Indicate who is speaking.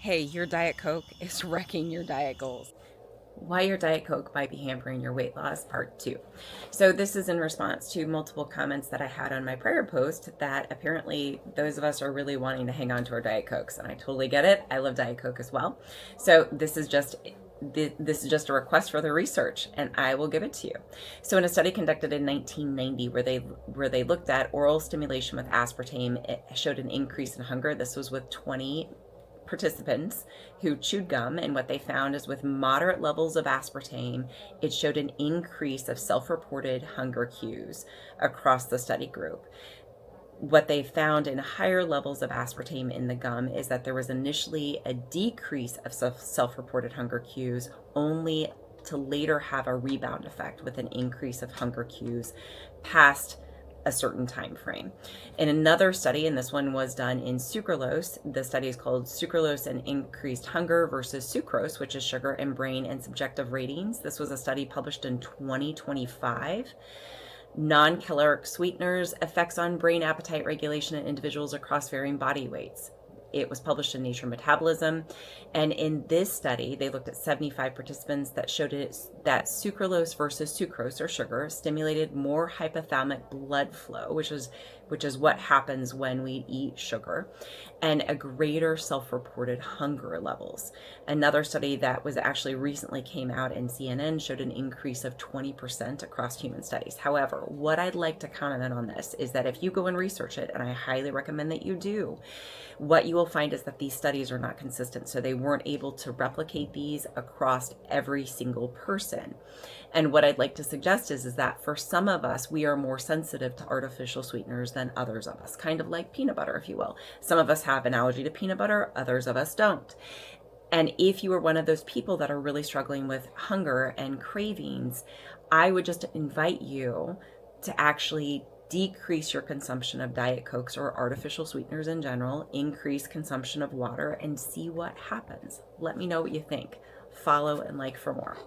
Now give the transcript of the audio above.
Speaker 1: Hey, your Diet Coke is wrecking your diet goals. Why your Diet Coke might be hampering your weight loss, part two. So, this is in response to multiple comments that I had on my prior post that apparently those of us are really wanting to hang on to our Diet Cokes. And I totally get it. I love Diet Coke as well. So, this is just a request for the research, and I will give it to you. So, in a study conducted in 1990, where they looked at oral stimulation with aspartame, it showed an increase in hunger. This was with 20 participants who chewed gum, and what they found is with moderate levels of aspartame, it showed an increase of self-reported hunger cues across the study group. What they found in higher levels of aspartame in the gum is that there was initially a decrease of self-reported hunger cues, only to later have a rebound effect with an increase of hunger cues past a certain time frame. In another study, and this one was done in sucralose, the study is called Sucralose and Increased Hunger versus Sucrose, which is sugar in brain and subjective ratings. This was a study published in 2025. Non-caloric sweeteners, effects on brain appetite regulation in individuals across varying body weights. It was published in Nature Metabolism. And in this study, they looked at 75 participants that showed that sucralose versus sucrose, or sugar, stimulated more hypothalamic blood flow, which is what happens when we eat sugar, and a greater self-reported hunger levels. Another study that was actually recently came out in CNN showed an increase of 20% across human studies. However, what I'd like to comment on this is that if you go and research it, and I highly recommend that you do, what you will find is that these studies are not consistent. So they weren't able to replicate these across every single person. And what I'd like to suggest is that for some of us, we are more sensitive to artificial sweeteners than others of us, kind of like peanut butter, if you will. Some of us have an allergy to peanut butter, others of us don't. And if you are one of those people that are really struggling with hunger and cravings, I would just invite you to actually decrease your consumption of Diet Cokes or artificial sweeteners in general, increase consumption of water, and see what happens. Let me know what you think. Follow and like for more.